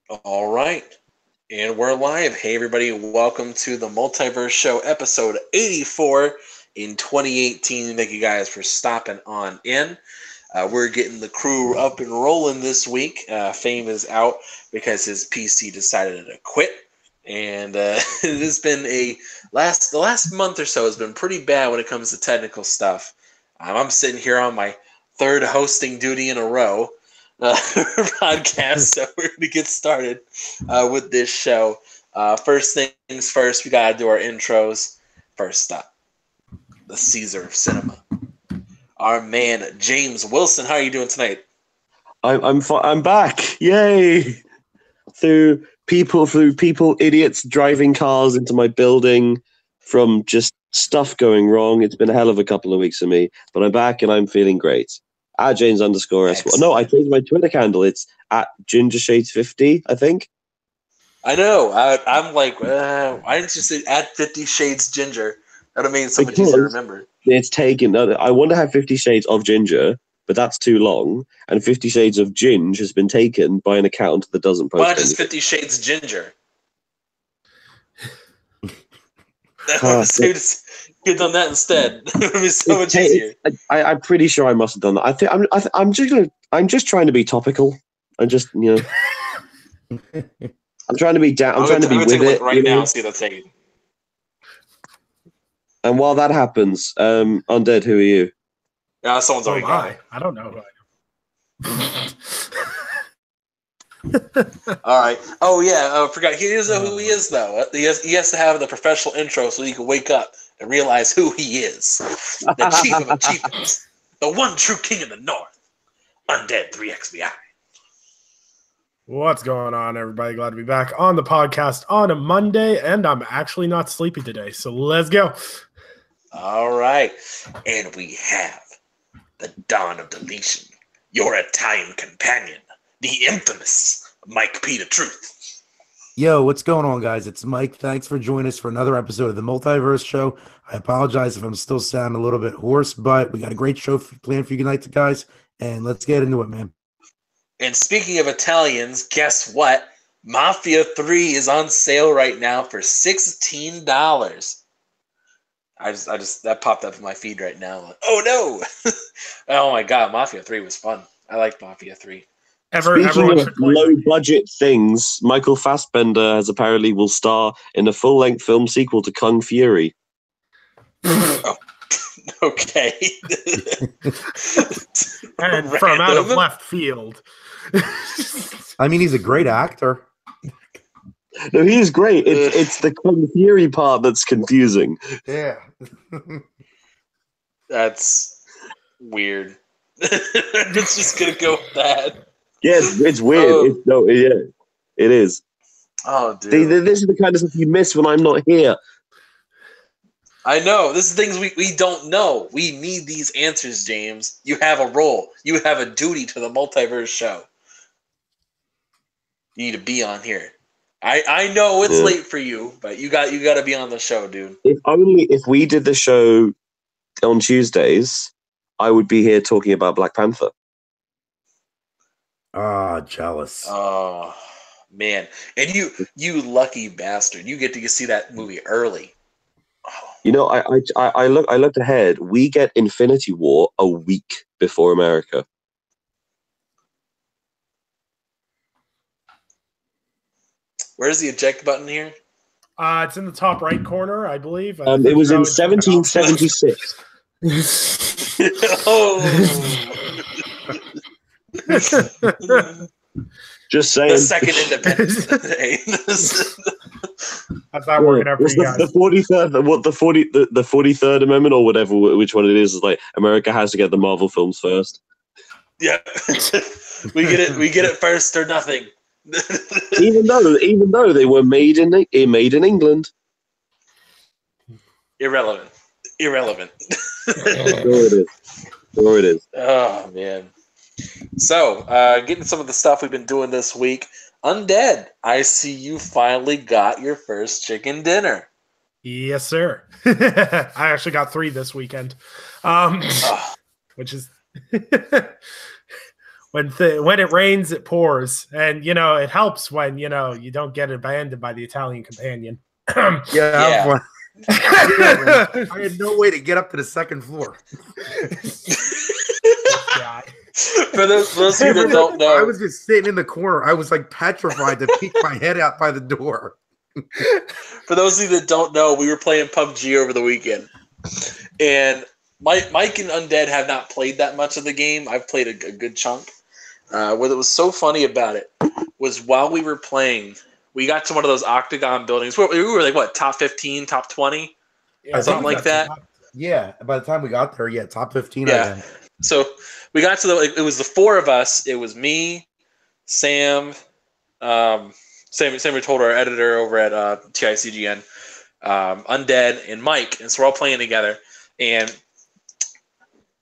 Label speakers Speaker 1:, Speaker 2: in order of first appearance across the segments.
Speaker 1: All right. And we're live. Hey, everybody. Welcome to the Multiverse Show, episode 84 in 2018. Thank you guys for stopping on in. We're getting the crew up and rolling this week. Fame is out because his PC decided to quit. And it has been the last month or so has been pretty bad when it comes to technical stuff. I'm sitting here on my third hosting duty in a row. Podcast, so we're going to get started with this show. First things first, we got to do our intros. First up, the Caesar of cinema, our man James Wilson. How are you doing tonight?
Speaker 2: I'm back! Yay! Through people, idiots driving cars into my building, from just stuff going wrong. It's been a hell of a couple of weeks for me, but I'm back and I'm feeling great. @James_S. No, I changed my Twitter handle. It's @GingerShades50, I think.
Speaker 1: I know. I'm like, why didn't you say @50ShadesGinger? That would have made it so much easier to remember.
Speaker 2: It's taken. I want to have 50 Shades of Ginger, but that's too long. And 50 Shades of Ginge has been taken by an account that doesn't post.
Speaker 1: Why not just 50 Shades Ginger? Could have done that instead. It would be so much easier.
Speaker 2: I'm pretty sure I must have done that. I'm just trying to be topical. I'm just I'm trying to be down. I'm trying to be with it
Speaker 1: right now. See that's taken.
Speaker 2: And while that happens, Undead, who are you?
Speaker 1: Yeah, someone's already got it.
Speaker 3: I don't know who I am.
Speaker 1: All right. Oh yeah, I forgot. He doesn't know who he is though. He has to have the professional intro so he can wake up and realize who he is. The chief of achievements, the one true king of the North, Undead 3XVI.
Speaker 3: What's going on, everybody? Glad to be back on the podcast on a Monday, and I'm actually not sleepy today, so let's go.
Speaker 1: All right. And we have the Dawn of Deletion, your Italian companion, the infamous Mike P. the Truth.
Speaker 4: Yo, what's going on, guys? It's Mike. Thanks for joining us for another episode of the Multiverse Show. I apologize if I'm still sounding a little bit hoarse, but we got a great show planned for you tonight, guys, and let's get into it, man.
Speaker 1: And speaking of Italians, guess what? Mafia 3 is on sale right now for $16. I just that popped up in my feed right now. Like, oh no! Oh my god, Mafia 3 was fun. I liked Mafia 3.
Speaker 2: Speaking of low-budget things, Michael Fassbender apparently will star in a full-length film sequel to Kung Fury.
Speaker 1: Oh, okay.
Speaker 3: And from out of left field.
Speaker 4: I mean, he's a great actor.
Speaker 2: No, he's great. It's the Kung Fury part that's confusing.
Speaker 4: Yeah.
Speaker 1: That's weird. It's just going to go with that.
Speaker 2: Yeah, it's weird. It is.
Speaker 1: Oh, dude.
Speaker 2: This is the kind of stuff you miss when I'm not here.
Speaker 1: I know. This is things we don't know. We need these answers, James. You have a role. You have a duty to the Multiverse Show. You need to be on here. I know it's late for you, but you got to be on the show, dude.
Speaker 2: If we did the show on Tuesdays, I would be here talking about Black Panther.
Speaker 4: Ah, jealous.
Speaker 1: Oh man. And you lucky bastard. You get to see that movie early. Oh.
Speaker 2: You know, I looked ahead. We get Infinity War a week before America.
Speaker 1: Where's the eject button here?
Speaker 3: It's in the top right corner, I believe.
Speaker 2: It was in 1776.
Speaker 1: Oh.
Speaker 2: Just saying.
Speaker 1: The second Independence Day.
Speaker 3: How's that working out for you guys?
Speaker 2: The 43rd Amendment or whatever, which one it is like America has to get the Marvel films first.
Speaker 1: Yeah. we get it first or nothing.
Speaker 2: even though they were made in England.
Speaker 1: Irrelevant.
Speaker 2: Sure it is.
Speaker 1: Oh man. So, getting some of the stuff we've been doing this week. Undead, I see you finally got your first chicken dinner.
Speaker 3: Yes, sir. I actually got 3 this weekend, which is when it rains, it pours, and it helps when you don't get abandoned by the Italian companion.
Speaker 1: Yeah.
Speaker 4: I had no way to get up to the second floor.
Speaker 1: For those of you that don't know,
Speaker 4: I was just sitting in the corner. I was like petrified to peek my head out by the door.
Speaker 1: For those of you that don't know, we were playing PUBG over the weekend, and Mike and Undead have not played that much of the game. I've played a good chunk. What was so funny about it was while we were playing, we got to one of those octagon buildings. We were like, what, top 15, top 20?
Speaker 3: Yeah,
Speaker 1: something like that?
Speaker 4: Yeah, by the time we got there, top 15.
Speaker 1: Yeah. So we got to it was the four of us. It was me, Sam, Sam told our editor over at TICGN, Undead, and Mike. And so we're all playing together. And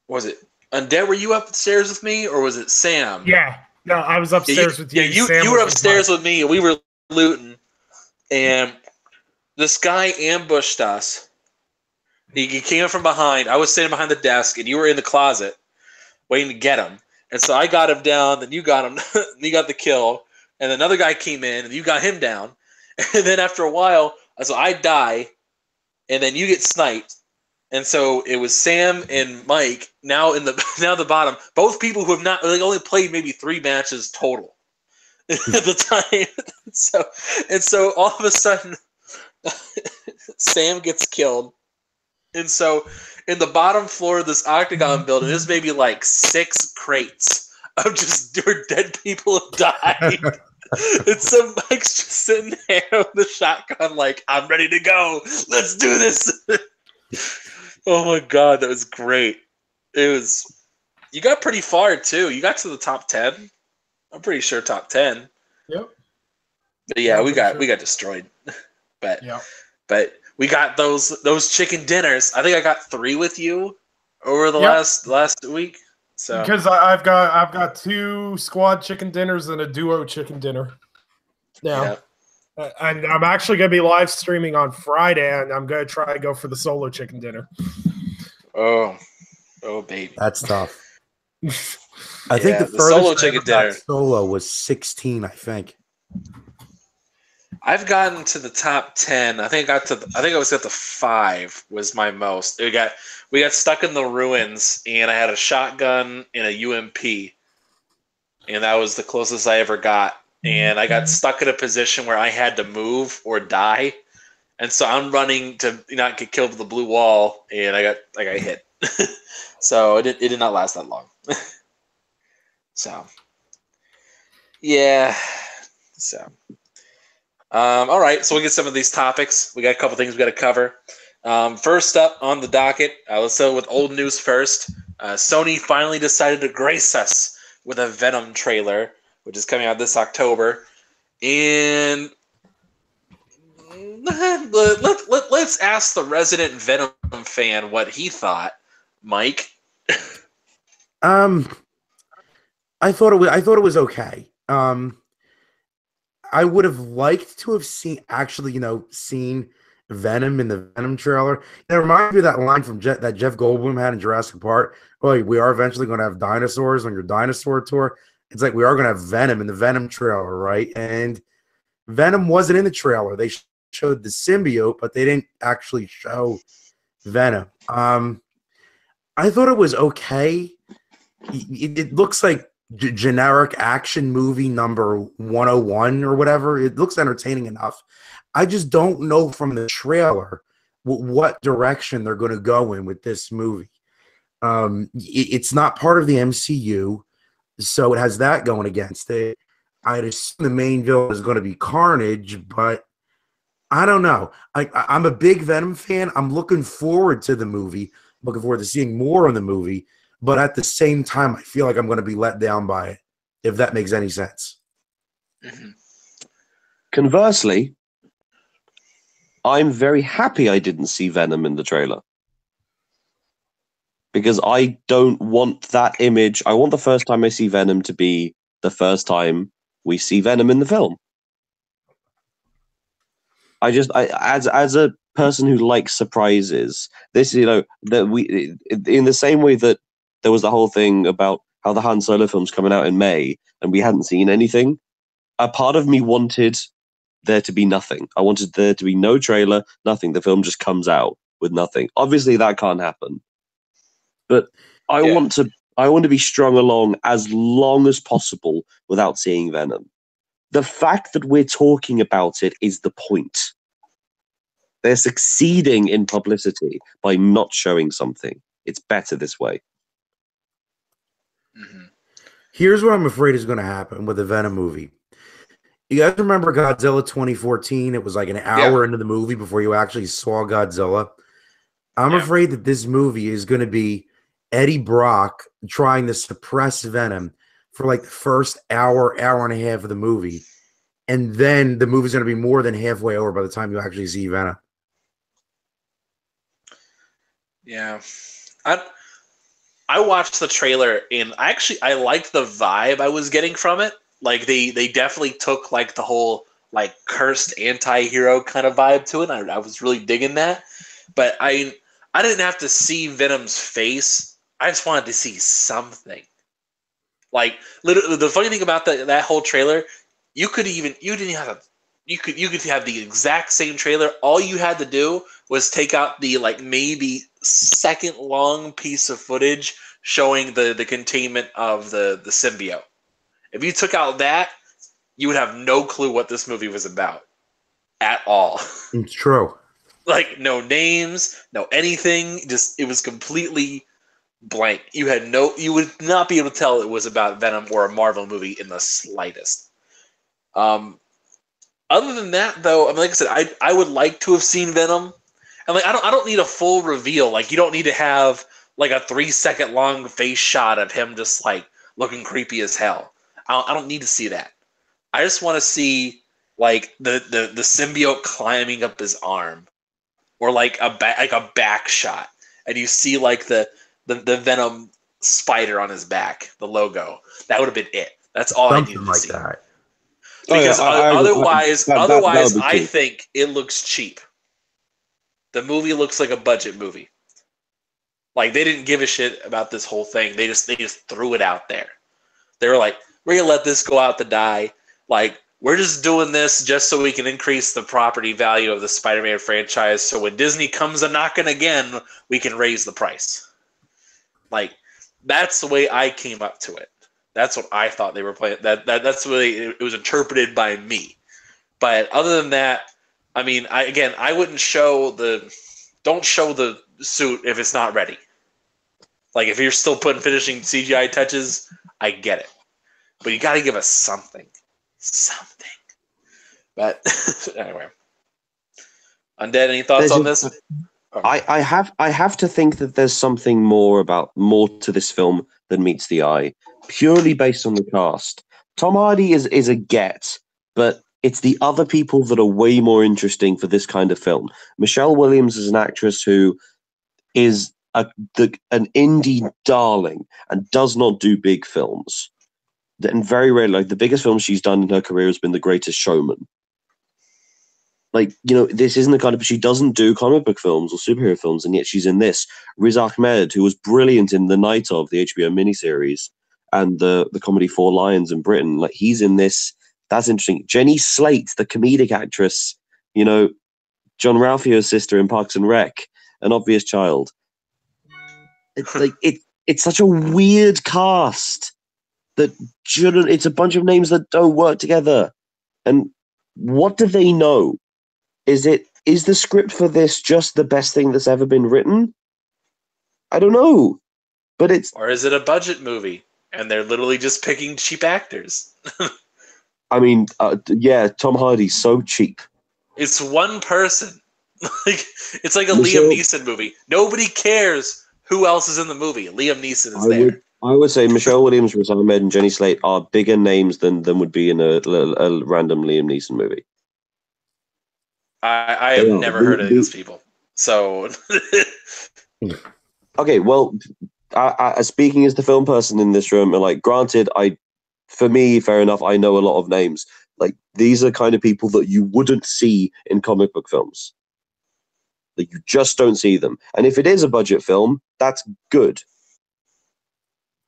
Speaker 1: what was it? Undead, were you upstairs with me, or was it Sam?
Speaker 3: Yeah. No, I was upstairs with you.
Speaker 1: Yeah, you were upstairs with me, and we were looting. And this guy ambushed us. He came from behind. I was sitting behind the desk, and you were in the closet waiting to get him. And so I got him down, then you got him, you got the kill. And another guy came in, and you got him down. And then after a while, so I die, and then you get sniped. And so it was Sam and Mike now the bottom. Both people who have not only played maybe 3 matches total at the time. So all of a sudden, Sam gets killed. And so in the bottom floor of this octagon building, there's maybe like 6 crates of just dead people have died. And so Mike's just sitting there with the shotgun like, I'm ready to go. Let's do this. Oh my God, that was great. You got pretty far too. You got to the top 10. I'm pretty sure top 10.
Speaker 3: Yep.
Speaker 1: But yeah, we got destroyed. But we got those chicken dinners. I think I got 3 with you over the last week. So
Speaker 3: because I've got 2 squad chicken dinners and a duo chicken dinner. Now. Yep. And I'm actually going to be live streaming on Friday, and I'm going to try to go for the solo chicken dinner.
Speaker 1: Oh, baby.
Speaker 4: That's tough. I think the
Speaker 1: solo chicken dinner
Speaker 4: solo was 16, I think.
Speaker 1: I've gotten to the top 10. I think I was at the 5 was my most. We got stuck in the ruins, and I had a shotgun and a UMP, and that was the closest I ever got. And I got stuck in a position where I had to move or die, and so I'm running to not get killed with the blue wall, and I got hit. So it did not last that long. So yeah. So all right. So we'll get some of these topics. We got a couple things we got to cover. First up on the docket, let's start with old news first. Sony finally decided to grace us with a Venom trailer, which is coming out this October. And let's ask the resident Venom fan what he thought. Mike?
Speaker 4: I thought it was okay. I would have liked to have seen Venom in the Venom trailer. It reminds me of that line from that Jeff Goldblum had in Jurassic Park. Oh, we are eventually going to have dinosaurs on your dinosaur tour. It's like we are going to have Venom in the Venom trailer, right? And Venom wasn't in the trailer. They showed the symbiote, but they didn't actually show Venom. I thought it was okay. It looks like generic action movie number 101 or whatever. It looks entertaining enough. I just don't know from the trailer what direction they're going to go in with this movie. It's not part of the MCU. So it has that going against it. I'd assume the main villain is going to be Carnage, but I don't know. I'm a big Venom fan. I'm looking forward to the movie. I'm looking forward to seeing more of the movie. But at the same time, I feel like I'm going to be let down by it, if that makes any sense.
Speaker 1: Mm-hmm.
Speaker 2: Conversely, I'm very happy I didn't see Venom in the trailer. Because I don't want that image. I want the first time I see Venom to be the first time we see Venom in the film. As a person who likes surprises, this that we in the same way that there was the whole thing about how the Han Solo film's coming out in May, and we hadn't seen anything, a part of me wanted there to be nothing. I wanted there to be no trailer, nothing. The film just comes out with nothing. Obviously, that can't happen. But I want to be strung along as long as possible without seeing Venom. The fact that we're talking about it is the point. They're succeeding in publicity by not showing something. It's better this way.
Speaker 1: Mm-hmm.
Speaker 4: Here's what I'm afraid is going to happen with the Venom movie. You guys remember Godzilla 2014? It was like an hour into the movie before you actually saw Godzilla. I'm afraid that this movie is going to be Eddie Brock trying to suppress Venom for like the first hour, hour and a half of the movie. And then the movie's going to be more than halfway over by the time you actually see Venom.
Speaker 1: Yeah. I watched the trailer and I liked the vibe I was getting from it. Like they definitely took like the whole like cursed anti-hero kind of vibe to it. I was really digging that. But I didn't have to see Venom's face. I just wanted to see something. Like literally, the funny thing about that whole trailer, you could have the exact same trailer. All you had to do was take out the like maybe second long piece of footage showing the containment of the symbiote. If you took out that, you would have no clue what this movie was about at all.
Speaker 4: It's true.
Speaker 1: Like no names, no anything. Just it was completely blank. You would not be able to tell it was about Venom or a Marvel movie in the slightest. Other than that, though, I mean, like I said, I would like to have seen Venom, and like I don't need a full reveal. Like you don't need to have like a 3-second long face shot of him just like looking creepy as hell. I don't need to see that. I just want to see like the symbiote climbing up his arm, or like a back shot, and you see like the Venom spider on his back, the logo. That would have been it. That's all I needed to see.
Speaker 4: That.
Speaker 1: Because otherwise,
Speaker 2: that
Speaker 1: I think it looks cheap. The movie looks like a budget movie. Like they didn't give a shit about this whole thing. They just threw it out there. They were like, we're gonna let this go out to die. Like we're just doing this just so we can increase the property value of the Spider-Man franchise. So when Disney comes a knocking again, we can raise the price. Like that's the way I came up to it. That's what I thought they were playing. That's the way it was interpreted by me. But other than that, I mean, I wouldn't don't show the suit if it's not ready. Like if you're still finishing CGI touches, I get it. But you got to give us something. But anyway, Undead, any thoughts on this?
Speaker 2: I have to think that there's something more to this film than meets the eye, purely based on the cast. Tom Hardy is a get, but it's the other people that are way more interesting for this kind of film. Michelle Williams is an actress who is an indie darling and does not do big films. And very rarely, like the biggest film she's done in her career has been The Greatest Showman. Like, this isn't the kind of... She doesn't do comic book films or superhero films, and yet she's in this. Riz Ahmed, who was brilliant in The Night Of, the HBO miniseries, and the comedy Four Lions in Britain. Like, he's in this. That's interesting. Jenny Slate, the comedic actress, John Ralphio's sister in Parks and Rec, An Obvious Child. It's like it's such a weird cast that shouldn't... It's a bunch of names that don't work together. And what do they know? Is the script for this just the best thing that's ever been written? I don't know, but
Speaker 1: or is it a budget movie and they're literally just picking cheap actors?
Speaker 2: I mean, Tom Hardy's so cheap.
Speaker 1: It's one person. It's like a Liam Neeson movie. Nobody cares who else is in the movie. Liam Neeson is there.
Speaker 2: I would say Michelle Williams, Riz Ahmed, and Jenny Slate are bigger names than would be in a random Liam Neeson movie.
Speaker 1: I have never heard of these people. So,
Speaker 2: okay, well, speaking as the film person in this room, and like, granted, for me, fair enough, I know a lot of names. Like, these are kind of people that you wouldn't see in comic book films. Like, you just don't see them. And if it is a budget film, that's good.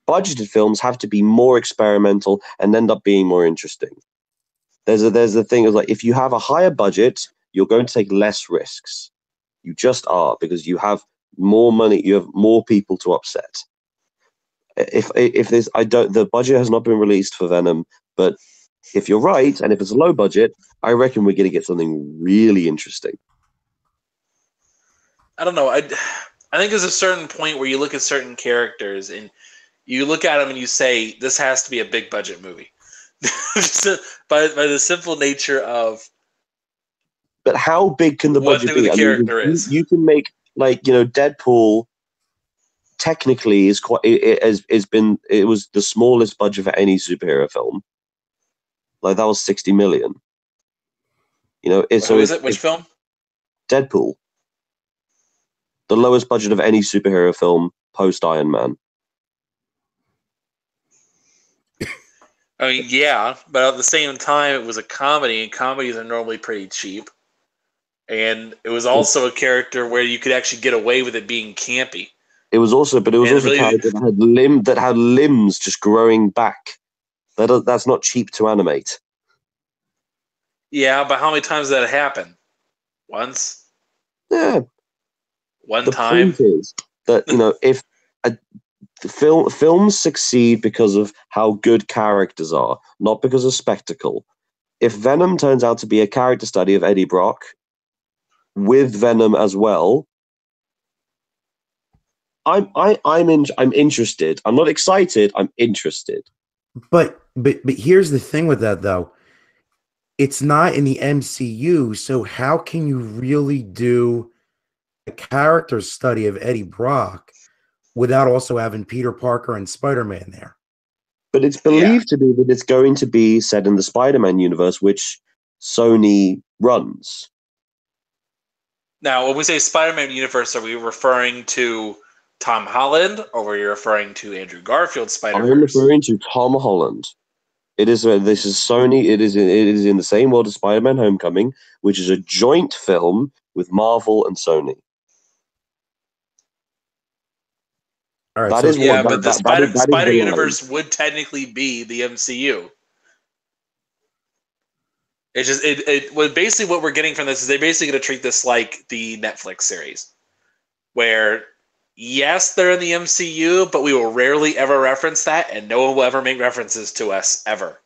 Speaker 2: budgeted films have to be more experimental and end up being more interesting. There's a thing of like, if you have a higher budget, you're going to take less risks. You just are, because you have more money, you have more people to upset. If this, the budget has not been released for Venom, but if you're right, and if it's low budget, I reckon we're going to get something really interesting.
Speaker 1: I don't know. I think there's a certain point where you look at certain characters and you look at them and you say, this has to be a big budget movie. by the simple nature of.
Speaker 2: But how big can the budget be?
Speaker 1: The character is.
Speaker 2: You can make, like, Deadpool. Technically, it was the smallest budget for any superhero film. Like, that was 60 million.
Speaker 1: Which film?
Speaker 2: Deadpool. The lowest budget of any superhero film post Iron Man.
Speaker 1: I mean, yeah, but at the same time, it was a comedy, and comedies are normally pretty cheap. And it was also a character where you could actually get away with it being campy. It was also a
Speaker 2: character that had limbs just growing back. That's not cheap to animate.
Speaker 1: Yeah, but how many times did that happen? Once?
Speaker 2: Yeah.
Speaker 1: One
Speaker 2: the
Speaker 1: time?
Speaker 2: Point is that, if films succeed because of how good characters are, not because of spectacle. If Venom turns out to be a character study of Eddie Brock, with Venom as well, I'm interested. I'm not excited. I'm interested.
Speaker 4: But here's the thing with that, though. It's not in the MCU, so how can you really do a character study of Eddie Brock without also having Peter Parker and Spider-Man there?
Speaker 2: But it's believed to be that it's going to be set in the Spider-Man universe, which Sony runs.
Speaker 1: Now, when we say Spider-Man universe, are we referring to Tom Holland, or were you referring to Andrew Garfield's Spider-Verse?
Speaker 2: I'm referring to Tom Holland. This is Sony. It is in the same world as Spider-Man: Homecoming, which is a joint film with Marvel and Sony.
Speaker 1: All right, but the Spider Universe would technically be the MCU. It's just basically what we're getting from this is they're basically going to treat this like the Netflix series, where yes, they're in the MCU, but we will rarely ever reference that, and no one will ever make references to us ever.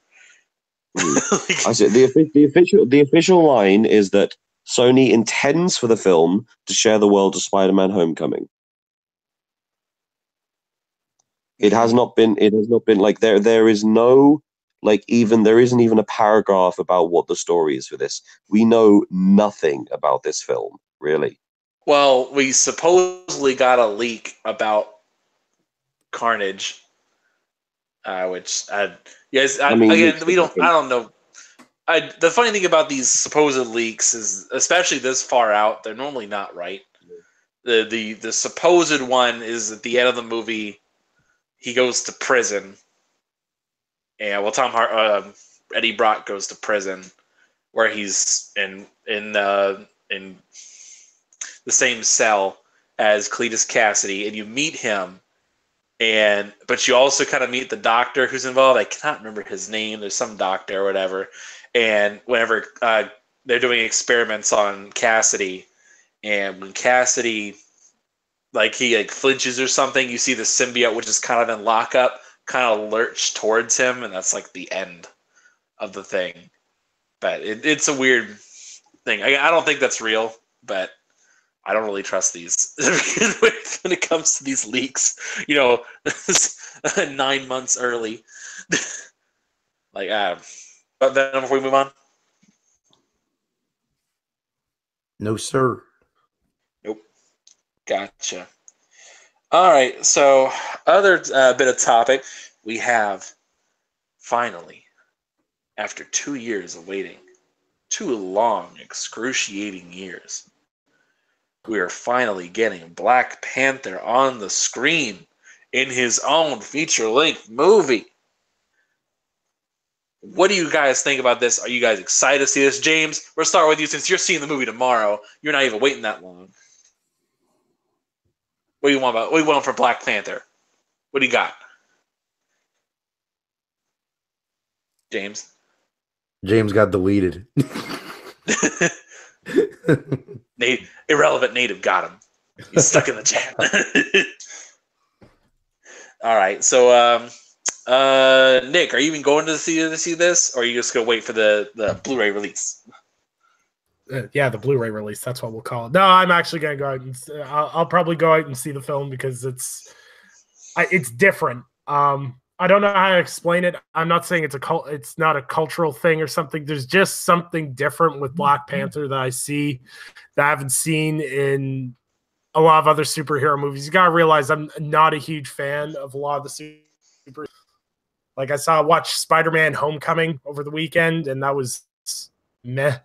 Speaker 2: I said the official line is that Sony intends for the film to share the world of Spider-Man: Homecoming. It has not been like there is no, like, there isn't even a paragraph about what the story is for this. We know nothing about this film, really.
Speaker 1: Well, we supposedly got a leak about Carnage, which we don't know. The funny thing about these supposed leaks is, especially this far out, they're normally not right. The supposed one is at the end of the movie, he goes to prison, and Eddie Brock goes to prison, where he's in the same cell as Cletus Cassidy, and you meet him, but you also kind of meet the doctor who's involved. I cannot remember his name. There's some doctor or whatever, and whenever they're doing experiments on Cassidy, and when Cassidy he flinches or something, you see the symbiote, which is kind of in lockup, kind of lurch towards him, and that's like the end of the thing. But it's a weird thing. I don't think that's real, but I don't really trust these when it comes to these leaks. 9 months early. But then before we move on.
Speaker 4: No, sir.
Speaker 1: Nope. Gotcha. All right. So, other bit of topic, we have finally, after 2 years of waiting, 2 long, excruciating years, we are finally getting Black Panther on the screen in his own feature-length movie. What do you guys think about this? Are you guys excited to see this? James, we'll start with you since you're seeing the movie tomorrow. You're not even waiting that long. What do you want for Black Panther? What do you got? James.
Speaker 4: James got deleted.
Speaker 1: Irrelevant native got him. He's stuck in the chat. All right, so Nick, are you even going to see this, or are you just gonna wait for the Blu-ray release?
Speaker 3: Yeah, the Blu-ray release. That's what we'll call it. No, I'm actually gonna go out and I'll probably go out and see the film because it's different. I don't know how to explain it. I'm not saying it's not a cultural thing or something. There's just something different with Black Panther that I see that I haven't seen in a lot of other superhero movies. You gotta realize I'm not a huge fan of a lot of the super. Like I watched Spider-Man: Homecoming over the weekend, and that was meh.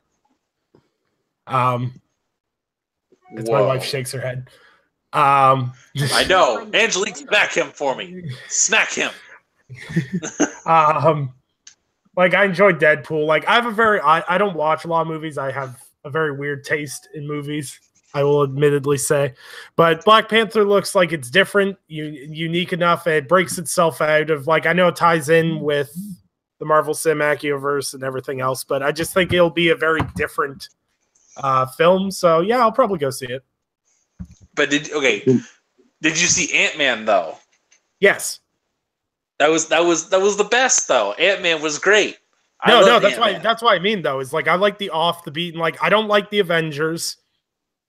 Speaker 3: It's my wife shakes her head.
Speaker 1: I know. Angelique, smack him for me. Smack him.
Speaker 3: Like I enjoyed Deadpool. Like I don't watch a lot of movies. I have a very weird taste in movies, I will admittedly say. But Black Panther looks like it's different, unique enough. It breaks itself out of, like, I know it ties in with the Marvel Cinematic Universe and everything else, but I just think it'll be a very different film. So yeah, I'll probably go see it.
Speaker 1: But did you see Ant-Man though?
Speaker 3: Yes.
Speaker 1: That was the best though. Ant-Man was great.
Speaker 3: No, that's why I mean though, is like I like the off the beat, and like I don't like the Avengers.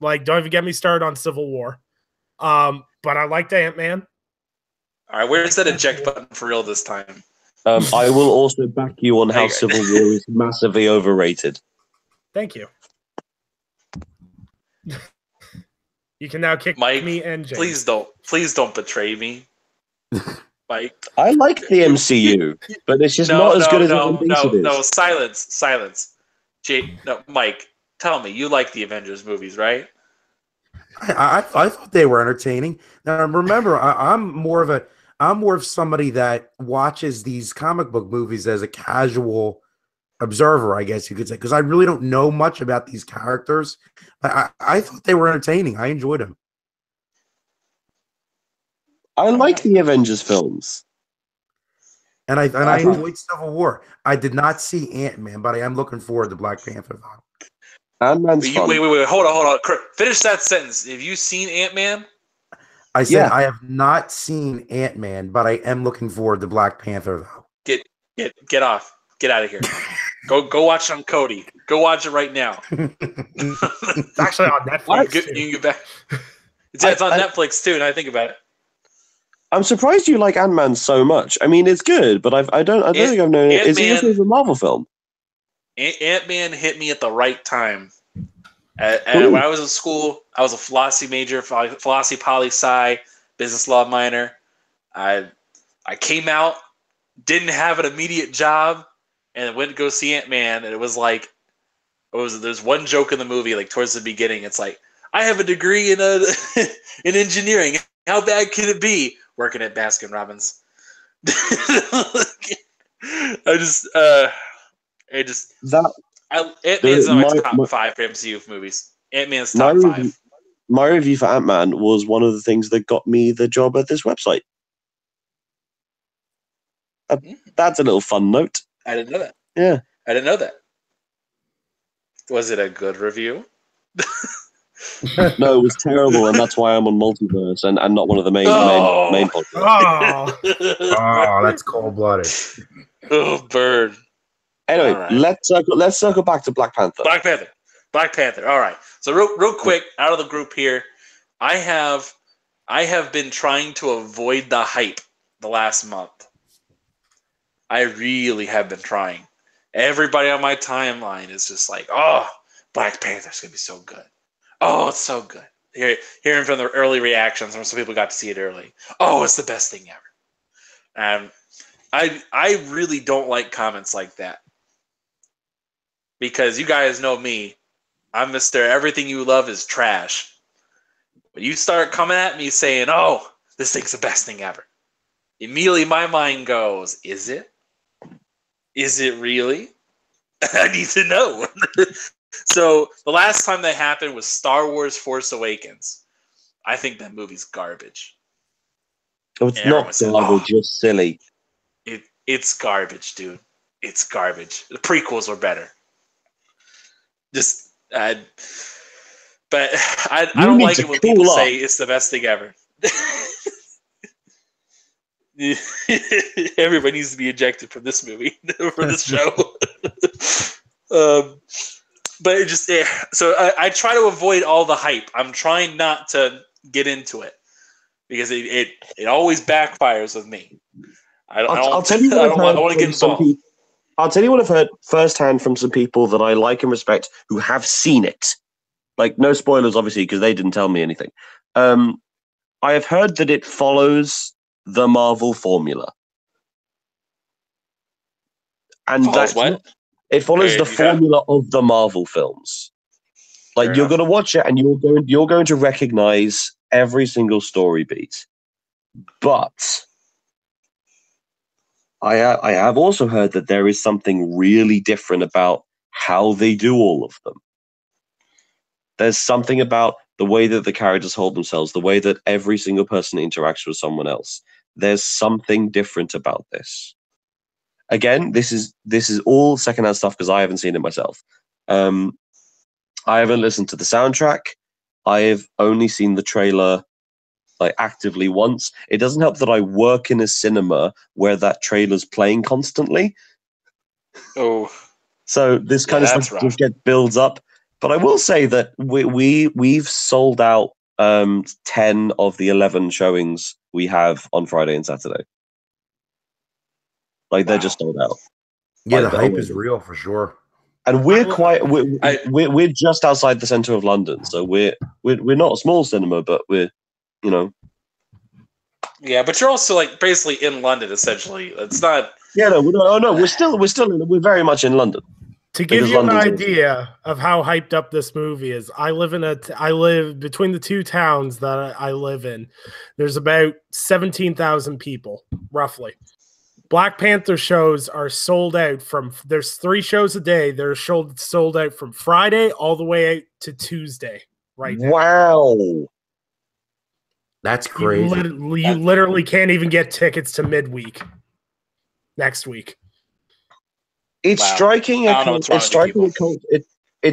Speaker 3: Like, don't even get me started on Civil War. But I liked Ant-Man.
Speaker 1: All right, where's that eject button for real this time?
Speaker 2: I will also back you on how Civil War is massively overrated.
Speaker 3: Thank you. You can now kick
Speaker 1: Mike,
Speaker 3: me and James.
Speaker 1: Please don't betray me. Mike.
Speaker 2: I like the MCU, but it's just not as good as everyone thinks it is.
Speaker 1: No, silence. Mike, tell me, you like the Avengers movies, right?
Speaker 4: I thought they were entertaining. Now remember, I'm more of somebody that watches these comic book movies as a casual observer, I guess you could say, because I really don't know much about these characters. I thought they were entertaining. I enjoyed them.
Speaker 2: I like the Avengers films.
Speaker 4: And I enjoyed Civil War. I did not see Ant-Man, but I am looking forward to Black Panther, though.
Speaker 2: Ant-Man's fun.
Speaker 1: Wait, hold on. Finish that sentence. Have you seen Ant-Man?
Speaker 4: I said I have not seen Ant-Man, but I am looking forward to Black Panther, though.
Speaker 1: Get off. Get out of here. Go watch it on Cody. Go watch it right now.
Speaker 3: It's actually on Netflix.
Speaker 1: You can get back. It's on Netflix too. And I think about it.
Speaker 2: I'm surprised you like Ant-Man so much. I mean, it's good, but I don't think I've known it. Is it your favorite Marvel film?
Speaker 1: Ant-Man hit me at the right time. When I was in school, I was a philosophy major, philosophy poli-sci, business law minor. I came out, didn't have an immediate job, and went to go see Ant-Man, and it was like, there's one joke in the movie, like towards the beginning, it's like, I have a degree in in engineering. How bad can it be? Working at Baskin Robbins. Ant-Man's on my top 5 for MCU movies. Ant-Man's top 5.
Speaker 2: My review for Ant-Man was one of the things that got me the job at this website. That's a little fun note.
Speaker 1: I didn't know that.
Speaker 2: Yeah.
Speaker 1: I didn't know that. Was it a good review?
Speaker 2: No, it was terrible, and that's why I'm on Multiverse and not one of the main podcasts.
Speaker 4: Oh, that's cold-blooded.
Speaker 1: Oh, bird.
Speaker 2: Anyway, right. let's circle back to Black Panther.
Speaker 1: Black Panther. All right. So real quick, out of the group here, I have been trying to avoid the hype the last month. I really have been trying. Everybody on my timeline is just like, "Oh, Black Panther's gonna be so good. Oh, it's so good." Hearing from the early reactions, some people got to see it early. Oh, it's the best thing ever. I really don't like comments like that. Because you guys know me, I'm Mr. Everything you love is trash. When you start coming at me saying, "Oh, this thing's the best thing ever," immediately my mind goes, "Is it? Is it really?" I need to know. So the last time that happened was Star Wars Force Awakens. I think that movie's garbage.
Speaker 2: Oh, it's not garbage, just silly.
Speaker 1: It's garbage, dude. it's garbage. The prequels were better. Just, but I don't like it when people say it's the best thing ever. Everybody needs to be ejected from this movie, for this show. But it just, so I try to avoid all the hype. I'm trying not to get into it because it always backfires with me.
Speaker 2: I'll tell you what
Speaker 1: I want to get involved.
Speaker 2: I'll tell you what I've heard firsthand from some people that I like and respect who have seen it. Like, no spoilers, obviously, because they didn't tell me anything. I have heard that it follows the Marvel formula. And it follows the formula of the Marvel films. Like, you're going to watch it and you're going to recognize every single story beat. But I have also heard that there is something really different about how they do all of them. There's something about the way that the characters hold themselves, the way that every single person interacts with someone else. There's something different about this. Again, this is all secondhand stuff because I haven't seen it myself. I haven't listened to the soundtrack. I have only seen the trailer like actively once. It doesn't help that I work in a cinema where that trailer's playing constantly.
Speaker 1: Oh,
Speaker 2: so this kind of stuff just builds up. But I will say that we've sold out 10 of the 11 showings we have on Friday and Saturday. Like, they're just sold out.
Speaker 4: Yeah, the hype is real for sure.
Speaker 2: And we're just outside the center of London, so we're not a small cinema, but we're, you know.
Speaker 1: Yeah, but you're also like basically in London, essentially. It's not.
Speaker 2: Yeah, no, we're very much in London.
Speaker 3: To give you an idea of how hyped up this movie is, I live between the two towns that I live in. There's about 17,000 people, roughly. Black Panther shows are sold out there's 3 shows a day. They're sold out from Friday all the way out to Tuesday right now.
Speaker 2: Wow.
Speaker 4: That's crazy.
Speaker 3: You literally can't even get tickets to midweek next week.
Speaker 2: It's striking. It's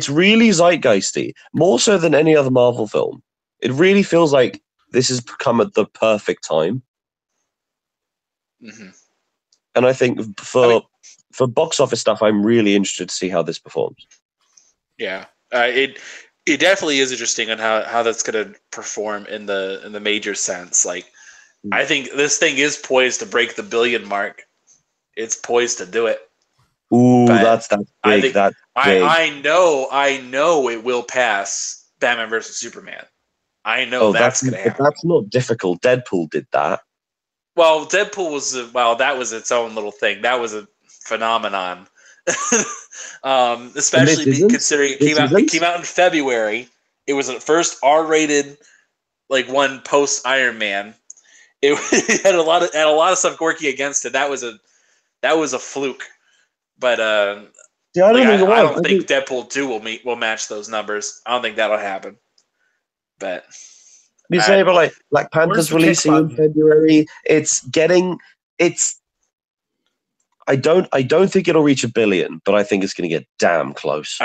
Speaker 2: really zeitgeisty, more so than any other Marvel film. It really feels like this has come at the perfect time.
Speaker 1: Mm-hmm.
Speaker 2: And I think for box office stuff, I'm really interested to see how this performs.
Speaker 1: Yeah, it definitely is interesting on how that's going to perform in the major sense. Like, I think this thing is poised to break the billion mark. It's poised to do it.
Speaker 2: Ooh, that's big.
Speaker 1: I know it will pass Batman versus Superman. I know that's going to happen.
Speaker 2: But that's not difficult. Deadpool did that.
Speaker 1: Well, Deadpool that was its own little thing. That was a phenomenon. Especially considering it came out in February. It was the first R-rated one post Iron Man. It had a lot of stuff working against it. That was a fluke. But I don't think Deadpool 2 will match those numbers. I don't think that'll happen. But
Speaker 2: you say about Black Panther's releasing in February. I don't think it'll reach 1 billion, but I think it's going to get damn close.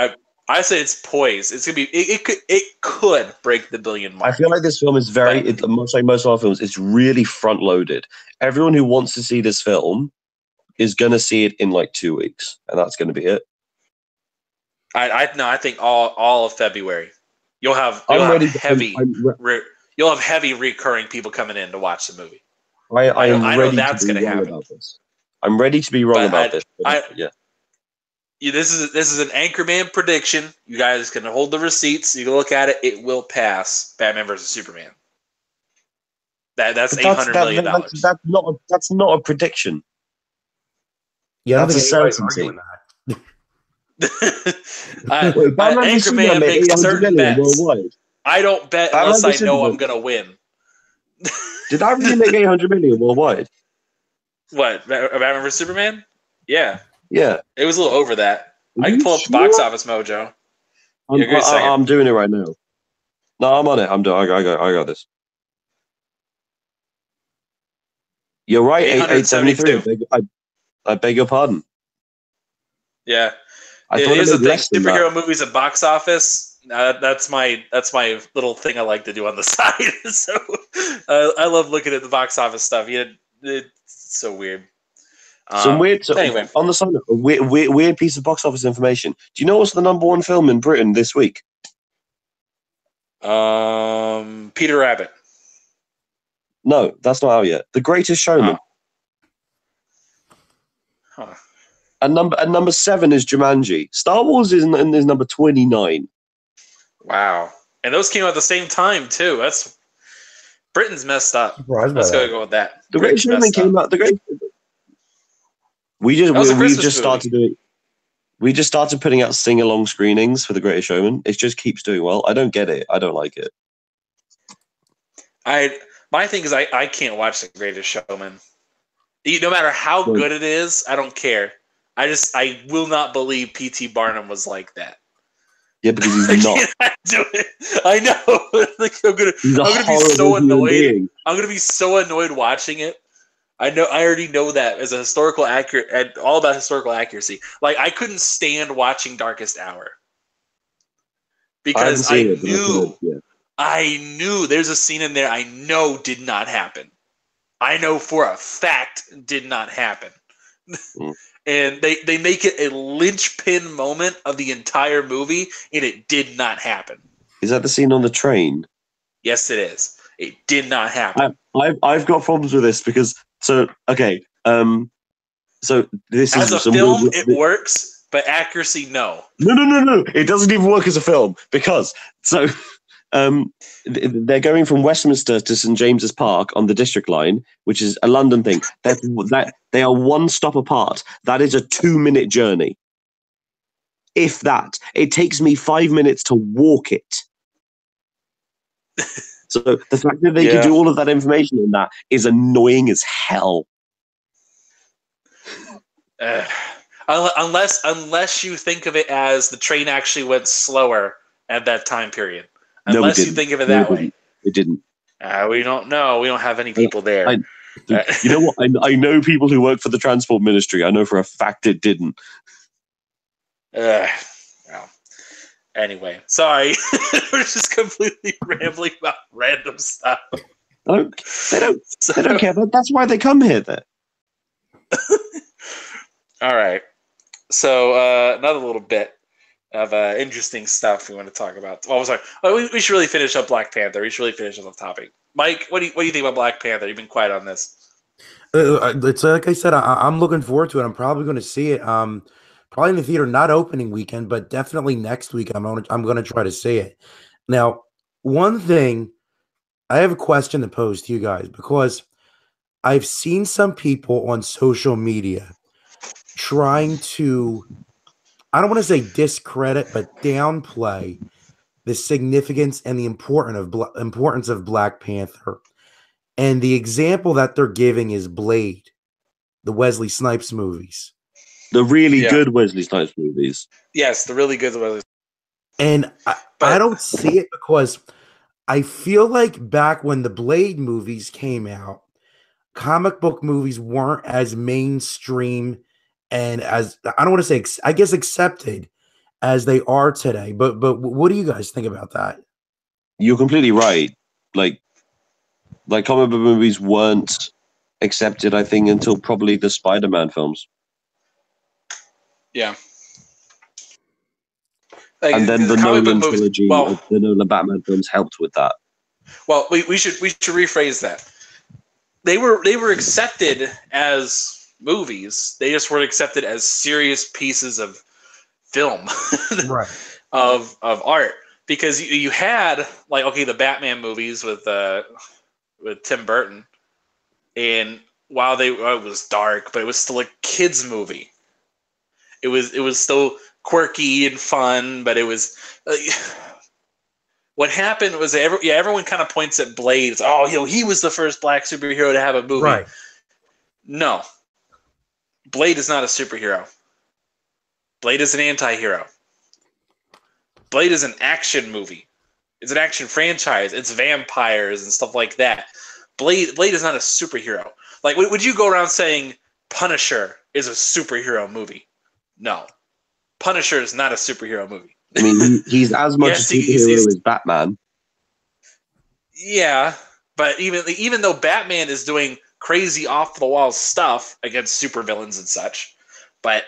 Speaker 1: I say it's poised. It's going to be. It could break the billion mark.
Speaker 2: I feel like this film is much like most of our films. It's really front loaded. Everyone who wants to see this film is going to see it in 2 weeks, and that's going to be it.
Speaker 1: I think all of February. You'll have heavy recurring people coming in to watch the movie.
Speaker 2: I know that's going to happen. I'm ready to be wrong about this.
Speaker 1: This is an Anchorman prediction. You guys can hold the receipts. You can look at it. It will pass Batman versus Superman. That's $800 million.
Speaker 2: That's not a prediction.
Speaker 4: Yeah,
Speaker 2: that's a certainty.
Speaker 1: Anchorman makes certain bets. Worldwide. I don't bet unless I know I'm going to win.
Speaker 2: Did I really make 800 million worldwide?
Speaker 1: What, Batman vs Superman? Yeah.
Speaker 2: Yeah.
Speaker 1: It was a little over that. I can pull up the box office mojo.
Speaker 2: I'm doing it right now. No, I'm on it. I got this. You're right. 873. I beg your pardon.
Speaker 1: Yeah.
Speaker 2: I thought it
Speaker 1: Here's the
Speaker 2: made
Speaker 1: thing:
Speaker 2: less than that.
Speaker 1: superhero movies at box office. That's my little thing I like to do on the side. So I love looking at the box office stuff. Yeah, it's so weird. Anyway,
Speaker 2: on the side, weird piece of box office information. Do you know what's the #1 film in Britain this week?
Speaker 1: Peter Rabbit.
Speaker 2: No, that's not out yet. The Greatest Showman.
Speaker 1: Huh.
Speaker 2: And number 7 is Jumanji. Star Wars is number 29.
Speaker 1: Wow. And those came out at the same time too. That's Britain's messed up.
Speaker 4: Surprised by
Speaker 1: Let's
Speaker 4: that.
Speaker 1: go with that.
Speaker 2: The Greatest Showman came out. We just started putting out sing-along screenings for The Greatest Showman. It just keeps doing well. I don't get it. I don't like it.
Speaker 1: My thing is I can't watch The Greatest Showman. No matter how good it is, I don't care. I will not believe P.T. Barnum was like that.
Speaker 2: Yeah, because he's not.
Speaker 1: I do it. I know. Like, I'm gonna be so annoyed. I'm gonna be so annoyed watching it. I already know that as a historical accurate and all about historical accuracy. Like, I couldn't stand watching Darkest Hour because I knew there's a scene in there I know did not happen. I know for a fact did not happen. And they make it a linchpin moment of the entire movie, and it did not happen.
Speaker 2: Is that the scene on the train?
Speaker 1: Yes, it is. It did not happen.
Speaker 2: I've got problems with this because so this
Speaker 1: as
Speaker 2: is
Speaker 1: a film, it works, but accuracy, no.
Speaker 2: No. It doesn't even work as a film because they're going from Westminster to St James's Park on the District Line, which is a London thing. That they are one stop apart. That is a 2-minute journey. If that, it takes me 5 minutes to walk it. So the fact that they can do all of that information in that is annoying as hell.
Speaker 1: Unless you think of it as the train actually went slower at that time period. Unless you think of it that way.
Speaker 2: It didn't.
Speaker 1: We don't know. We don't have any people there.
Speaker 2: You know what? I know people who work for the Transport Ministry. I know for a fact it didn't.
Speaker 1: Well, anyway, sorry. We're just completely rambling about random stuff.
Speaker 2: They don't care. But that's why they come here, then.
Speaker 1: All right. So another little bit of interesting stuff we want to talk about. Oh, sorry. We should really finish up Black Panther. We should really finish up the topic. Mike, what do you think about Black Panther? You've been quiet on this.
Speaker 4: It's like I said, I'm looking forward to it. I'm probably going to see it. Probably in the theater, not opening weekend, but definitely next week. I'm going to try to see it. Now, one thing, I have a question to pose to you guys because I've seen some people on social media trying to, I don't want to say discredit, but downplay the significance and the importance of Black Panther. And the example that they're giving is Blade, the Wesley Snipes movies.
Speaker 2: The really good Wesley Snipes movies.
Speaker 1: Yes, the really good Wesley.
Speaker 4: And I don't see it because I feel like back when the Blade movies came out, comic book movies weren't as mainstream and as, I don't want to say, I guess, accepted as they are today. But what do you guys think about that?
Speaker 2: You're completely right. Like comic book movies weren't accepted, I think, until probably the Spider-Man films.
Speaker 1: Yeah.
Speaker 2: And then the Nolan trilogy, the Nolan Batman films helped with that.
Speaker 1: Well, we should rephrase that. They were accepted as movies. They just weren't accepted as serious pieces of film,
Speaker 4: right?
Speaker 1: of art, because you had the Batman movies with Tim Burton, and while it was dark, but it was still a kids movie. It was still quirky and fun, but it was. What happened was everyone kind of points at Blade. He was the first black superhero to have a movie.
Speaker 4: Right.
Speaker 1: No. Blade is not a superhero. Blade is an anti-hero. Blade is an action movie. It's an action franchise. It's vampires and stuff like that. Blade is not a superhero. Like, would you go around saying Punisher is a superhero movie? No. Punisher is not a superhero movie.
Speaker 2: I mean, he's as much
Speaker 1: Yes,
Speaker 2: a superhero as Batman.
Speaker 1: Yeah, but even though Batman is doing crazy off the wall stuff against supervillains and such, but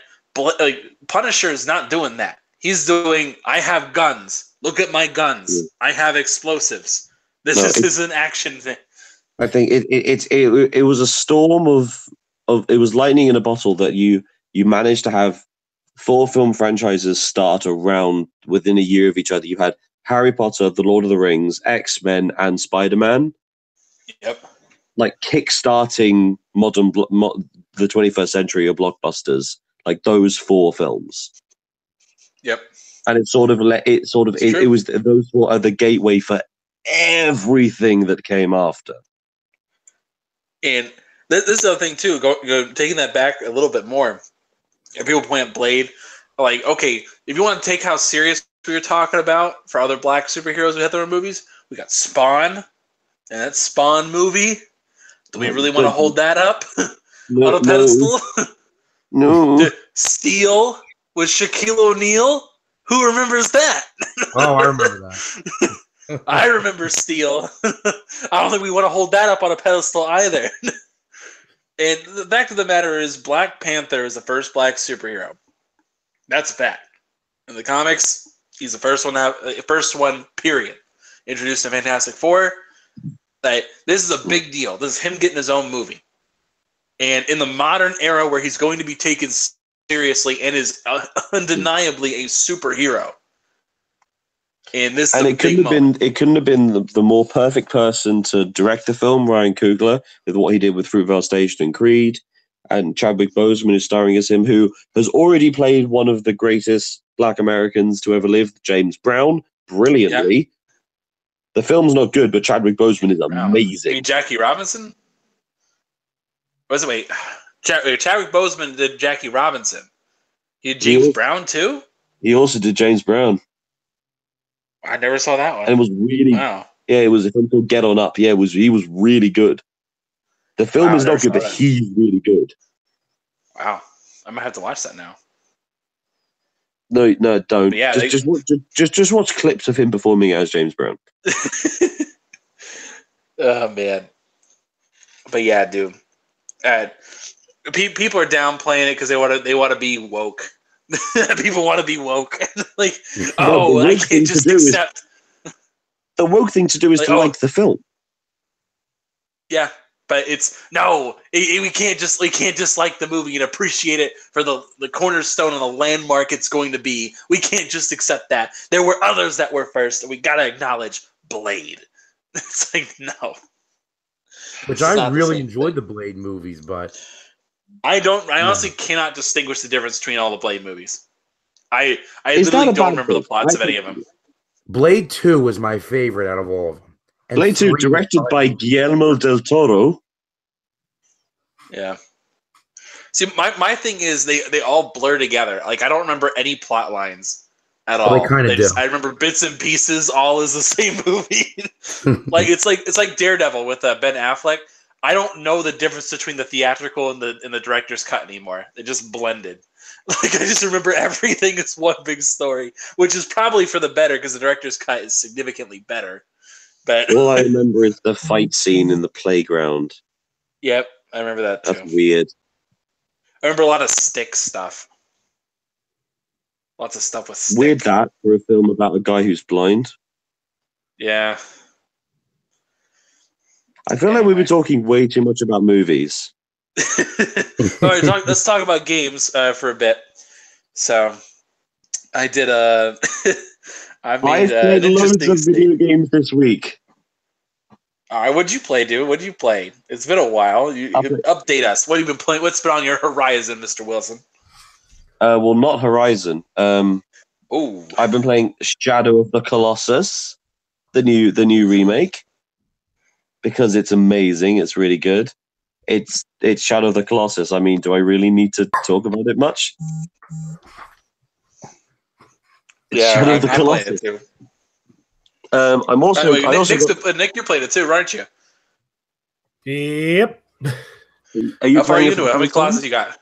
Speaker 1: Punisher is not doing that. He's doing, I have guns. Look at my guns.
Speaker 2: Yeah.
Speaker 1: I have explosives. This is an action thing.
Speaker 2: I think it was a storm of it was lightning in a bottle that you managed to have 4 film franchises start around within a year of each other. You had Harry Potter, The Lord of the Rings, X-Men, and Spider-Man.
Speaker 1: Yep.
Speaker 2: Like kickstarting the 21st century of blockbusters, like those 4 films.
Speaker 1: Yep.
Speaker 2: And it was those 4 are the gateway for everything that came after.
Speaker 1: And this is the other thing too. Taking that back a little bit more. If people point at Blade, like, okay, if you want to take how serious we were talking about for other black superheroes we had their movies, we got Spawn, and that Spawn movie. Do we really want to hold that up on a pedestal?
Speaker 2: No.
Speaker 1: Steel with Shaquille O'Neal. Who remembers that?
Speaker 4: Oh, I remember that.
Speaker 1: I remember Steel. I don't think we want to hold that up on a pedestal either. And the fact of the matter is, Black Panther is the first black superhero. That's a fact. In the comics, he's the first one, period. Introduced in Fantastic Four. This is a big deal. This is him getting his own movie. And in the modern era where he's going to be taken seriously and is undeniably a superhero. And it
Speaker 2: couldn't have been the more perfect person to direct the film, Ryan Coogler, with what he did with Fruitvale Station and Creed, and Chadwick Boseman is starring as him, who has already played one of the greatest black Americans to ever live, James Brown, brilliantly. Yep. The film's not good, but Chadwick Boseman is amazing.
Speaker 1: You mean Jackie Robinson? Chadwick Boseman did Jackie Robinson. He did James Brown too?
Speaker 2: He also did James Brown.
Speaker 1: I never saw that one.
Speaker 2: And it was really, it was a film called Get On Up. Yeah, he was really good. The film is not good, but he's really good.
Speaker 1: Wow. I might have to watch that now.
Speaker 2: No, don't.
Speaker 1: Yeah,
Speaker 2: just watch clips of him performing as James Brown.
Speaker 1: Oh, man. But yeah, dude. People are downplaying it because they want to be woke. People want to be woke. Like, I can't just accept.
Speaker 2: The woke thing to do is to like the film.
Speaker 1: Yeah, but we can't just like the movie and appreciate it for the cornerstone and the landmark it's going to be. We can't just accept that. There were others that were first, and we gotta acknowledge Blade. It's like, no.
Speaker 4: Which I really enjoyed the Blade movies, but
Speaker 1: I honestly cannot distinguish the difference between all the Blade movies. I literally don't remember the plots of any of them.
Speaker 4: Blade 2 was my favorite out of all of them. And
Speaker 2: Blade 2, directed by Guillermo del Toro.
Speaker 1: Yeah. See, my thing is they all blur together. Like, I don't remember any plot lines at all.
Speaker 4: They kind of do.
Speaker 1: I remember bits and pieces all as the same movie. Like it's like Daredevil with Ben Affleck. I don't know the difference between the theatrical and the director's cut anymore. They just blended. Like, I just remember everything as one big story, which is probably for the better because the director's cut is significantly better. But
Speaker 2: all I remember is the fight scene in the playground.
Speaker 1: Yep, I remember that too.
Speaker 2: That's weird.
Speaker 1: I remember a lot of stick stuff. Lots of stuff with stick.
Speaker 2: Weird that for a film about a guy who's blind.
Speaker 1: Yeah.
Speaker 2: I feel like we've been talking way too much about movies.
Speaker 1: All right, let's talk about games for a bit. So, I did I've played
Speaker 2: loads of video games this week.
Speaker 1: All right, what'd you play, dude? What'd you play? It's been a while. You update us. What have you been playing? What's been on your horizon, Mr. Wilson?
Speaker 2: Well, not Horizon.
Speaker 1: Ooh.
Speaker 2: I've been playing Shadow of the Colossus, the new remake, because it's amazing. It's really good. It's Shadow of the Colossus. I mean, do I really need to talk about it much?
Speaker 1: Yeah,
Speaker 2: Shadow of the Colossus.
Speaker 1: Too.
Speaker 2: I'm also.
Speaker 1: Nick, you played it too, aren't you?
Speaker 3: Yep.
Speaker 2: Are you
Speaker 1: How far are you into it? How many classes you got?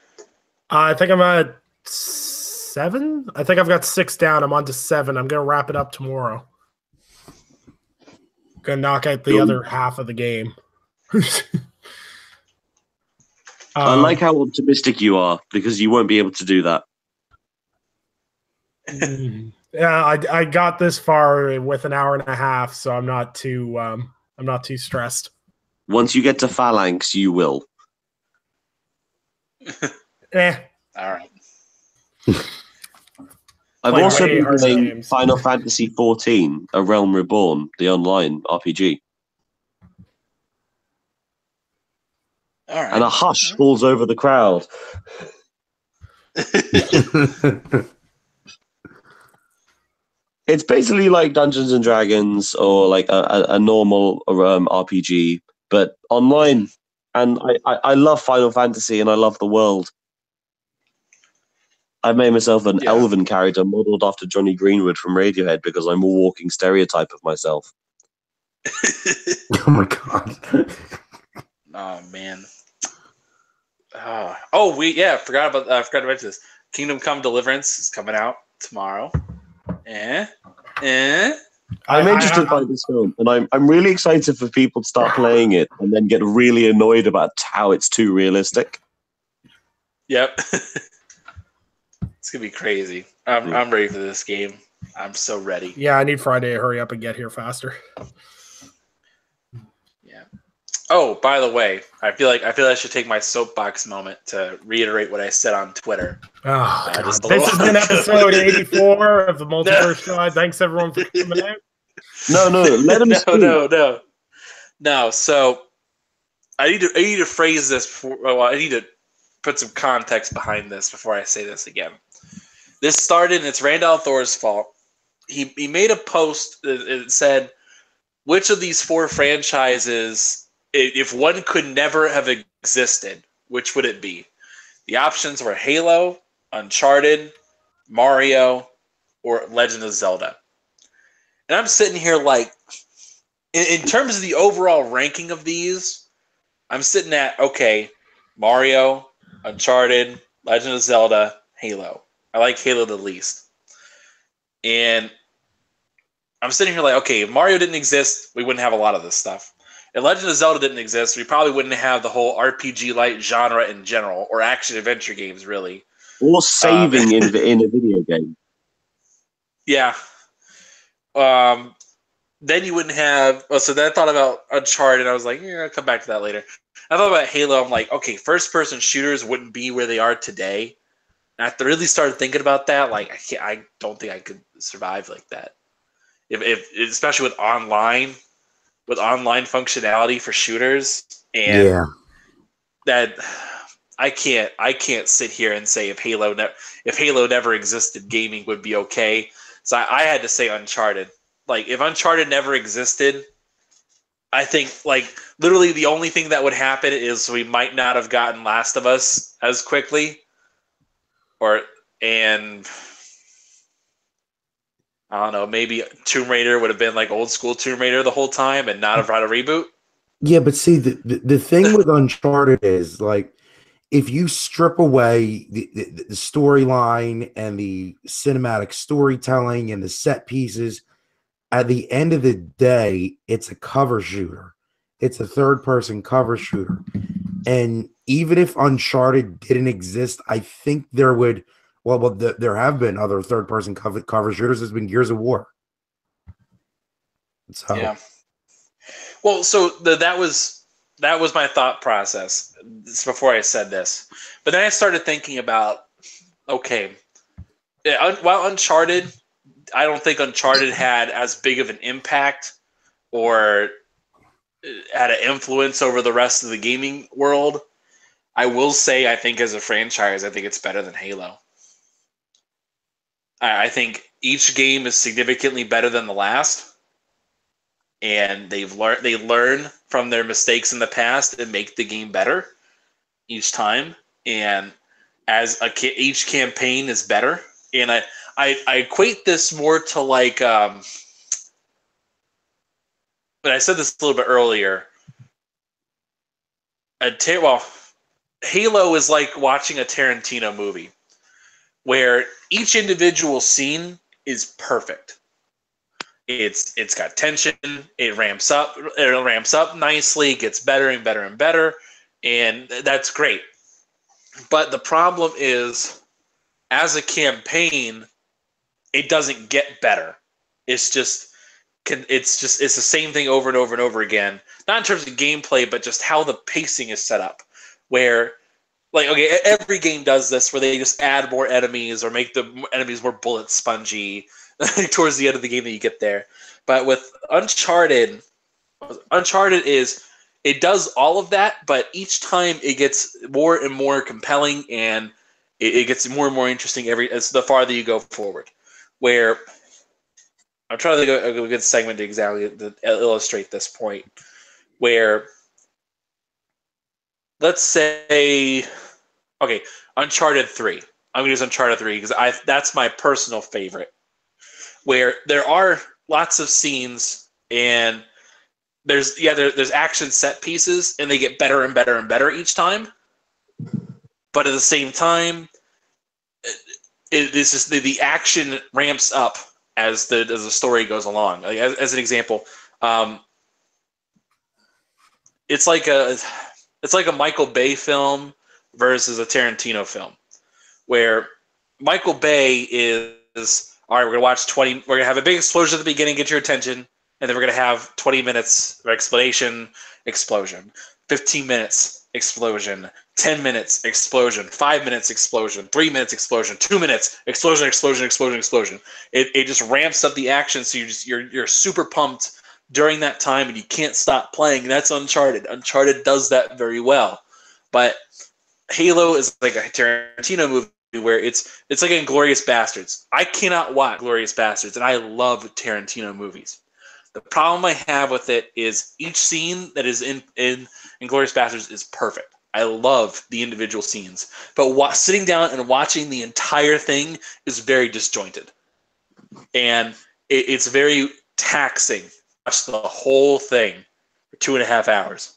Speaker 3: I think I'm at 6 7. I think I've got 6 down. I'm on to 7. I'm gonna wrap it up tomorrow. Gonna knock out the other half of the game.
Speaker 2: I like how optimistic you are because you won't be able to do that.
Speaker 3: Yeah, I got this far with an hour and a half, so I'm not too stressed.
Speaker 2: Once you get to Phalanx, you will.
Speaker 3: All
Speaker 1: right.
Speaker 2: I've also been playing Final Fantasy XIV, A Realm Reborn, the online RPG.
Speaker 1: All right.
Speaker 2: And a hush falls over the crowd. It's basically like Dungeons and Dragons or like a normal RPG, but online. And I love Final Fantasy and I love the world. I made myself an elven character modeled after Johnny Greenwood from Radiohead because I'm a walking stereotype of myself.
Speaker 4: Oh my god.
Speaker 1: Oh man. I forgot to mention this. Kingdom Come Deliverance is coming out tomorrow.
Speaker 2: I'm interested by this film, and I'm really excited for people to start playing it and then get really annoyed about how it's too realistic.
Speaker 1: Yep. It's gonna be crazy. I'm ready for this game. I'm so ready.
Speaker 3: Yeah, I need Friday to hurry up and get here faster.
Speaker 1: Yeah. Oh, by the way, I feel like I should take my soapbox moment to reiterate what I said on Twitter.
Speaker 3: Oh, God. This has been episode 84 of the Multiverse Show. Thanks everyone for coming out.
Speaker 2: No, let him speak.
Speaker 1: No. So I need to phrase this before. Well, I need to put some context behind this before I say this again. This started, and it's Randall Thor's fault. He made a post that said, which of these 4 franchises, if one could never have existed, which would it be? The options were Halo, Uncharted, Mario, or Legend of Zelda. And I'm sitting here like, in terms of the overall ranking of these, I'm sitting at, okay, Mario, Uncharted, Legend of Zelda, Halo. I like Halo the least. And I'm sitting here like, okay, if Mario didn't exist, we wouldn't have a lot of this stuff. If Legend of Zelda didn't exist, we probably wouldn't have the whole RPG-like genre in general, or action-adventure games, really.
Speaker 2: Or saving in a video game.
Speaker 1: Yeah. Then you wouldn't have... So then I thought about Uncharted, and I was like, I'll come back to that later. I thought about Halo. I'm like, okay, first-person shooters wouldn't be where they are today. And I really started thinking about that. Like, I don't think I could survive like that. If especially with online functionality for shooters, and that I can't sit here and say if Halo never existed, gaming would be okay. So I had to say Uncharted. Like, if Uncharted never existed, I think like literally the only thing that would happen is we might not have gotten Last of Us as quickly, and I don't know, maybe Tomb Raider would have been like old school Tomb Raider the whole time and not have had a reboot.
Speaker 4: Yeah, but see, the thing with Uncharted is, like, if you strip away the storyline and the cinematic storytelling and the set pieces, at the end of the day, it's a cover shooter. It's a third-person cover shooter. And even if Uncharted didn't exist, I think there would... Well, there have been other third-person cover shooters. There's been Gears of War. So.
Speaker 1: Yeah. Well, so that was my thought process before I said this. But then I started thinking about, okay, while Uncharted, I don't think Uncharted had as big of an impact or had an influence over the rest of the gaming world. I will say, I think as a franchise, I think it's better than Halo. I think each game is significantly better than the last, and they learn from their mistakes in the past and make the game better each time. And as each campaign is better, and I equate this more to like, but I said this a little bit earlier. Halo is like watching a Tarantino movie, where each individual scene is perfect. It's got tension. It ramps up. It ramps up nicely. Gets better and better and better, and that's great. But the problem is, as a campaign, it doesn't get better. It's the same thing over and over and over again. Not in terms of gameplay, but just how the pacing is set up. Where, like, okay, every game does this, where they just add more enemies or make the enemies more bullet spongy towards the end of the game that you get there. But with Uncharted is, it does all of that, but each time it gets more and more compelling, and it gets more and more interesting as the farther you go forward. Where I'm trying to think of a good segment to illustrate this point. Where, let's say, okay, Uncharted 3. I'm going to use Uncharted 3 because that's my personal favorite. Where there are lots of scenes, and there's action set pieces, and they get better and better and better each time. But at the same time, it's just the action ramps up as the story goes along. Like, as an example, it's like a Michael Bay film versus a Tarantino film, where Michael Bay is, all right, we're gonna watch 20. We're gonna have a big explosion at the beginning, get your attention, and then we're gonna have 20 minutes of explanation, explosion, 15 minutes, explosion, 10 minutes, explosion, 5 minutes, explosion, 3 minutes, explosion, 2 minutes, explosion, explosion, explosion, explosion. It just ramps up the action, so you're super pumped during that time, and you can't stop playing. That's Uncharted. Uncharted does that very well, but Halo is like a Tarantino movie where it's like Inglourious Bastards. I cannot watch Inglourious Bastards, and I love Tarantino movies. The problem I have with it is each scene that is in Inglourious Bastards is perfect. I love the individual scenes, but sitting down and watching the entire thing is very disjointed, and it's very taxing. Watch the whole thing for 2.5 hours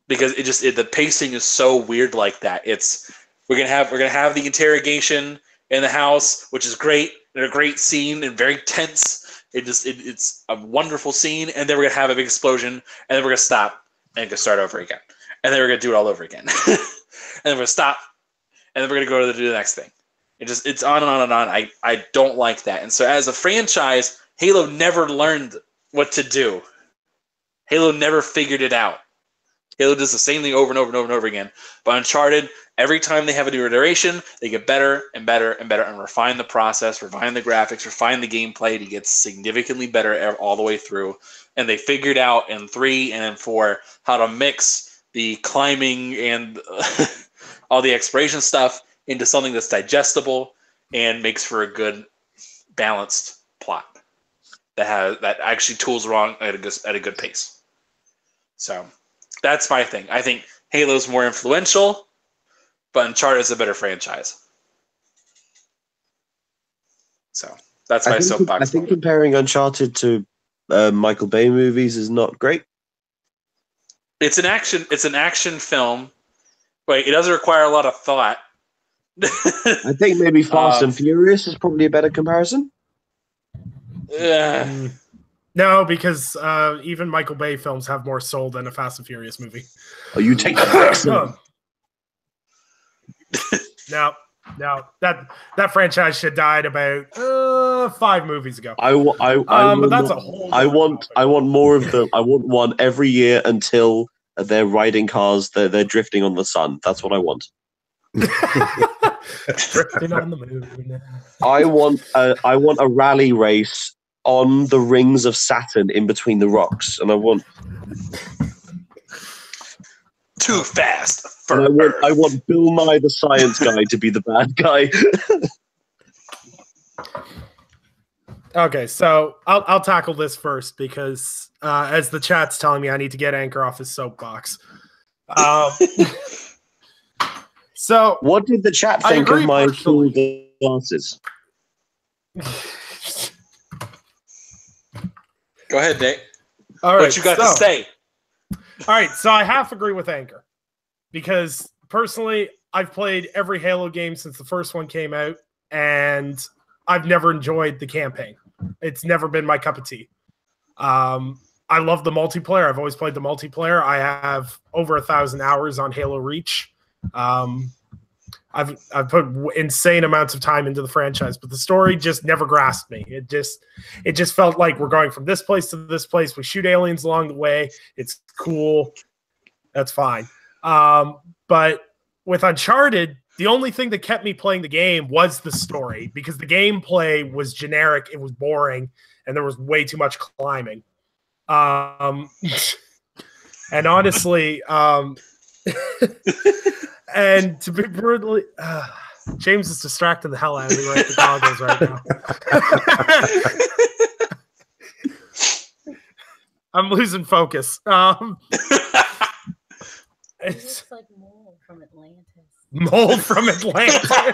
Speaker 1: because the pacing is so weird like that. We're gonna have the interrogation in the house, which is great, and a great scene and very tense. It's a wonderful scene, and then we're gonna have a big explosion, and then we're gonna stop and go start over again, and then we're gonna do it all over again, and then we're gonna stop, and then we're gonna go to do the next thing. It's on and on and on. I don't like that, and so as a franchise, Halo never learned what to do. Halo never figured it out. Halo does the same thing over and over and over and over again. But Uncharted, every time they have a new iteration, they get better and better and better and refine the process, refine the graphics, refine the gameplay to get significantly better all the way through. And they figured out in 3 and in 4 how to mix the climbing and all the exploration stuff into something that's digestible and makes for a good, balanced plot that actually tools along at a good pace. So that's my thing. I think Halo's more influential, but Uncharted is a better franchise. So that's my soapbox.
Speaker 2: I think comparing Uncharted to Michael Bay movies is not great.
Speaker 1: It's an action film. Wait, it doesn't require a lot of thought.
Speaker 2: I think maybe Fast and Furious is probably a better comparison.
Speaker 3: No, because even Michael Bay films have more soul than a Fast and Furious movie.
Speaker 2: Oh, you take the
Speaker 3: No, that franchise should died about 5 movies ago.
Speaker 2: but
Speaker 3: that's a whole.
Speaker 2: I want more of them. I want one every year until they're riding cars. They're drifting on the sun. That's what I want.
Speaker 3: Drifting on the moon.
Speaker 2: I want a rally race on the rings of Saturn in between the rocks, and I want
Speaker 1: Too Fast for
Speaker 2: I want Bill Nye the Science Guy to be the bad guy.
Speaker 3: Okay, so I'll tackle this first because as the chat's telling me, I need to get Anchor off his soapbox. So
Speaker 2: what did the chat think of my cool glasses?
Speaker 1: Go ahead, Nate.
Speaker 3: All right,
Speaker 1: what you got to say?
Speaker 3: All right, so I half agree with Anchor because personally, I've played every Halo game since the first one came out. and I've never enjoyed the campaign. It's never been my cup of tea. I love the multiplayer. I've always played the multiplayer. I have over 1,000 hours on Halo Reach. I've put insane amounts of time into the franchise, but the story just never grasped me. It just felt like we're going from this place to this place. We shoot aliens along the way. It's cool. That's fine. But with Uncharted, the only thing that kept me playing the game was the story, because the gameplay was generic. It was boring, and there was way too much climbing. And honestly, and to be brutally, James is distracting the hell out of me right with the goggles right now. I'm losing focus.
Speaker 5: It's like Mole from Atlantis.
Speaker 3: Mole from Atlantis. I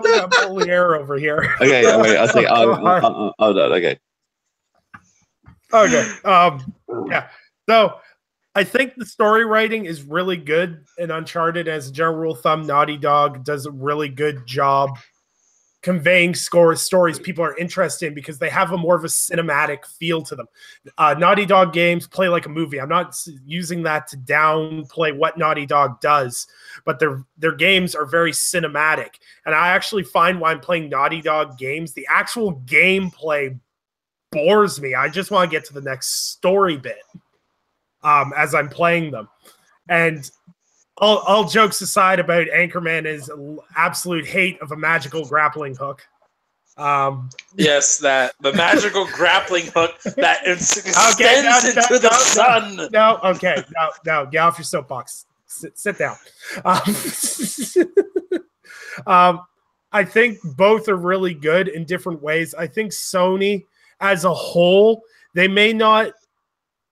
Speaker 3: got Moliere over here.
Speaker 2: Okay, wait, I think no, okay.
Speaker 3: Okay. Yeah. So I think the story writing is really good in Uncharted. As a general rule of thumb, Naughty Dog does a really good job conveying stories people are interested in, because they have a more of a cinematic feel to them. Naughty Dog games play like a movie. I'm not using that to downplay what Naughty Dog does, but their games are very cinematic. And I actually find when I'm playing Naughty Dog games, the actual gameplay bores me. I just want to get to the next story bit as I'm playing them. And all jokes aside about Anchorman is absolute hate of a magical grappling hook.
Speaker 1: Yes, the magical grappling hook that extends into the sun.
Speaker 3: No, okay, no, get off your soapbox. Sit down. I think both are really good in different ways. I think Sony as a whole, they may not,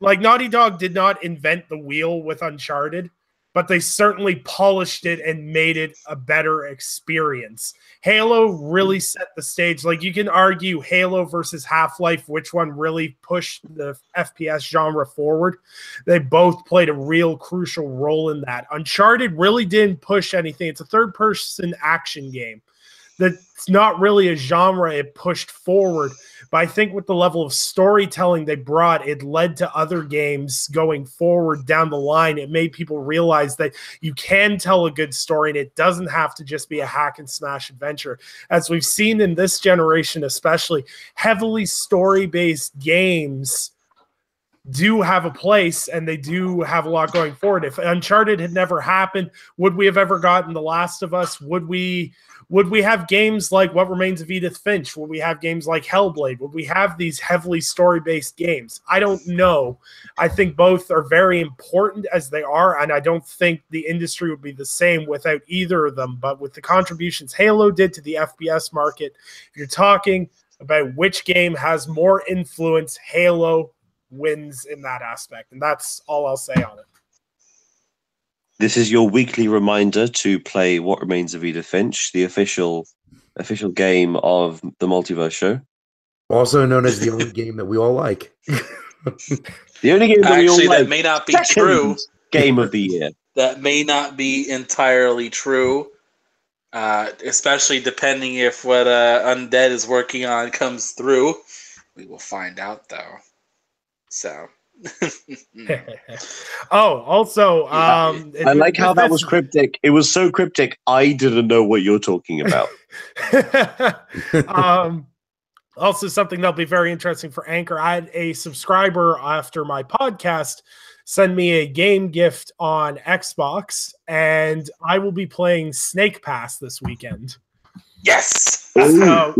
Speaker 3: like Naughty Dog did not invent the wheel with Uncharted, but they certainly polished it and made it a better experience. Halo really set the stage. Like, you can argue Halo versus Half-Life, which one really pushed the FPS genre forward. They both played a real crucial role in that. Uncharted really didn't push anything. It's a third-person action game. That's not really a genre it pushed forward. But I think with the level of storytelling they brought, it led to other games going forward down the line. It made people realize that you can tell a good story and it doesn't have to just be a hack and smash adventure. As we've seen in this generation, especially, heavily story-based games do have a place, and they do have a lot going forward. If Uncharted had never happened, would we have ever gotten The Last of Us? Would we have games like What Remains of Edith Finch? Would we have games like Hellblade? Would we have these heavily story-based games? I don't know. I think both are very important as they are, and I don't think the industry would be the same without either of them. But with the contributions Halo did to the FPS market, if you're talking about which game has more influence, Halo wins in that aspect. And that's all I'll say on it.
Speaker 2: This is your weekly reminder to play What Remains of Edith Finch, the official game of the Multiverse show.
Speaker 4: Also known as the only game that we all like.
Speaker 2: The only game that we all like.
Speaker 1: That may not be true.
Speaker 2: Game of the year.
Speaker 1: That may not be entirely true, especially depending if what Undead is working on comes through. We will find out, though. So...
Speaker 3: also,
Speaker 2: I like how that was cryptic. It was so cryptic, I didn't know what you're talking about.
Speaker 3: Also, something that'll be very interesting for Anchor. I had a subscriber after my podcast send me a game gift on Xbox, and I will be playing Snake Pass this weekend.
Speaker 1: Yes!
Speaker 3: So,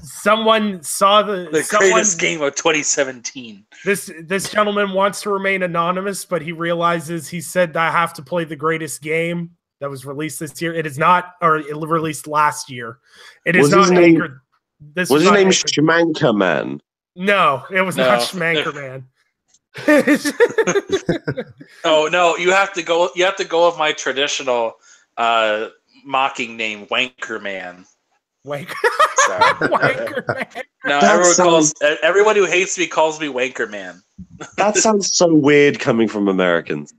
Speaker 3: someone saw the
Speaker 1: greatest game of 2017.
Speaker 3: This gentleman wants to remain anonymous, but he realizes, he said, I have to play the greatest game that was released this year. It is not, or it released last year. It is not anchored.
Speaker 2: Was his name Schmanker Man?
Speaker 3: No, it was not Schmanker Man.
Speaker 1: Oh no, you have to go with my traditional mocking name, Wanker Man.
Speaker 3: Wanker.
Speaker 1: So,
Speaker 3: Wanker Man.
Speaker 1: No, everyone who hates me calls me Wanker Man.
Speaker 2: That sounds so weird coming from Americans.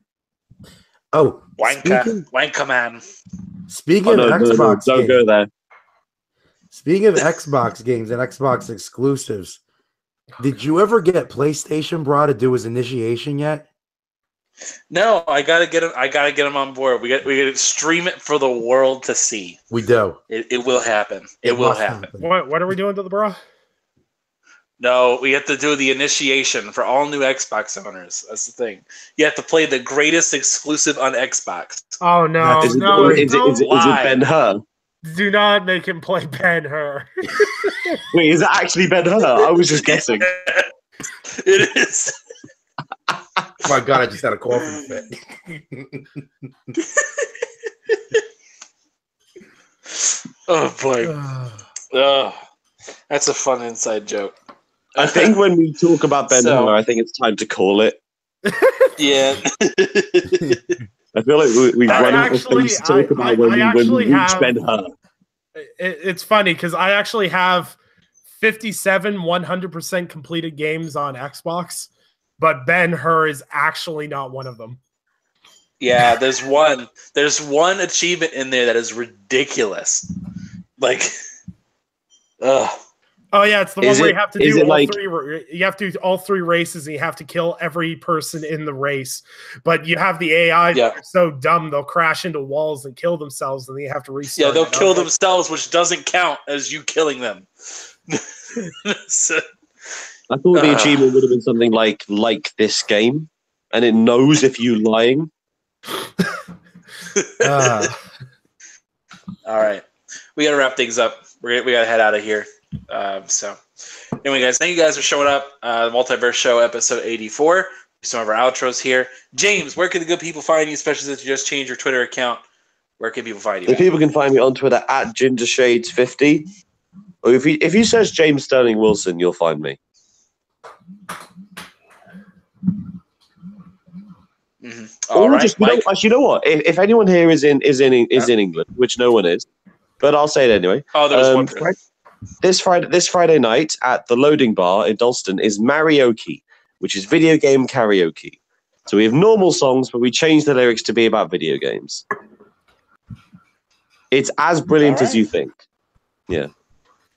Speaker 4: Oh,
Speaker 1: Wanker man.
Speaker 4: Speaking of Xbox
Speaker 2: don't
Speaker 4: games,
Speaker 2: go there.
Speaker 4: speaking of Xbox games and Xbox exclusives, did you ever get PlayStation Bra to do his initiation yet?
Speaker 1: No, I gotta get him. I gotta get him on board. We gotta stream it for the world to see.
Speaker 4: We do.
Speaker 1: It will happen. It will
Speaker 4: must
Speaker 1: happen.
Speaker 3: What are we doing to the bra?
Speaker 1: No, we have to do the initiation for all new Xbox owners. That's the thing. You have to play the greatest exclusive on Xbox.
Speaker 3: Oh no,
Speaker 2: Is
Speaker 3: no!
Speaker 2: it Ben Hur?
Speaker 3: Do not make him play Ben Hur.
Speaker 2: Wait, is it actually Ben Hur? I was just guessing.
Speaker 1: It is.
Speaker 4: Oh my God, I just had a coughing fit.
Speaker 1: Oh boy. Oh, that's a fun inside joke.
Speaker 2: I think when we talk about Ben Hur, I think it's time to call it.
Speaker 1: Yeah.
Speaker 2: I feel like we've run out of things to talk about when we reach Ben Hur.
Speaker 3: It's funny because I actually have 57 100% completed games on Xbox, but Ben Hur is actually not one of them.
Speaker 1: Yeah, there's one achievement in there that is ridiculous. Like, ugh.
Speaker 3: Oh yeah, it's the one where you have to do all
Speaker 2: like,
Speaker 3: three. You have to do all three races, and you have to kill every person in the race. But you have the AI that are so dumb they'll crash into walls and kill themselves, and then you have to restart.
Speaker 1: Yeah, they'll kill themselves, which doesn't count as you killing them. So,
Speaker 2: I thought the achievement would have been something like this game, and it knows if you're lying.
Speaker 1: All right, we gotta wrap things up. We gotta head out of here. So anyway, guys, thank you guys for showing up. The Multiverse Show, episode 84. Some of our outros here. James, where can the good people find you, especially since you just changed your Twitter account? Where can people find you?
Speaker 2: The people can find me on Twitter at GingerShades50. Or if you search James Sterling Wilson, you'll find me.
Speaker 1: Mm-hmm. All right,
Speaker 2: just, you know what? If anyone here is in England, which no one is, but I'll say it anyway.
Speaker 1: Oh, there's one person.
Speaker 2: This Friday night at the Loading Bar in Dalston is Marioke, which is video game karaoke. So we have normal songs, but we changed the lyrics to be about video games. It's as brilliant as you think. Yeah.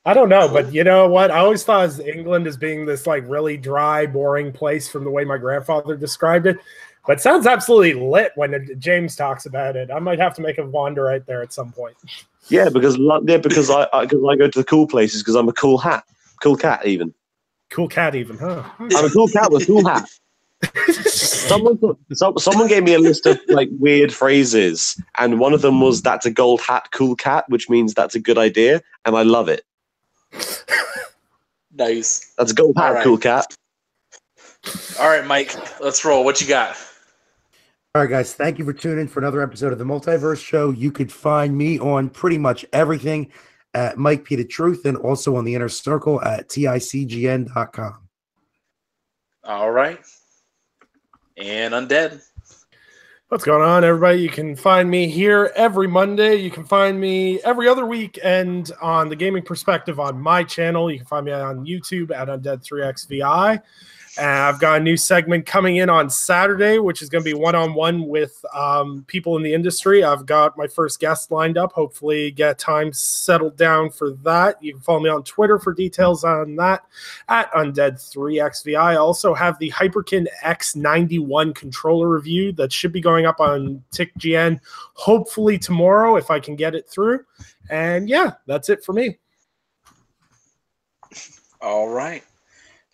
Speaker 3: I don't know, but you know what? I always thought of England as being this like really dry, boring place from the way my grandfather described it. But it sounds absolutely lit when James talks about it. I might have to make a wander right there at some point.
Speaker 2: Yeah, because I go to the cool places because I'm a cool cat even.
Speaker 3: Cool cat even, huh?
Speaker 2: I'm a cool cat with a cool hat. Someone gave me a list of like weird phrases, and one of them was "That's a gold hat, cool cat," which means that's a good idea, and I love it.
Speaker 1: Nice.
Speaker 2: That's a gold hat, cool cat.
Speaker 1: All right, Mike, let's roll. What you got?
Speaker 4: All right, guys, thank you for tuning in for another episode of the Multiverse Show. You could find me on pretty much everything at Mike P. The Truth and also on the Inner Circle at TICGN.com.
Speaker 1: All right. And Undead.
Speaker 3: What's going on, everybody? You can find me here every Monday. You can find me every other weekend on the Gaming Perspective on my channel. You can find me on YouTube at Undead3XVI. And I've got a new segment coming in on Saturday, which is going to be one-on-one with people in the industry. I've got my first guest lined up. Hopefully get time settled down for that. You can follow me on Twitter for details on that at Undead3XVI. I also have the Hyperkin X91 controller review that should be going up on TICGN hopefully tomorrow if I can get it through. And yeah, that's it for me.
Speaker 1: All right.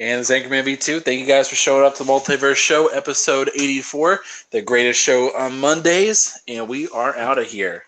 Speaker 1: And Zankerman V2, thank you guys for showing up to the Multiverse Show, episode 84, the greatest show on Mondays. And we are out of here.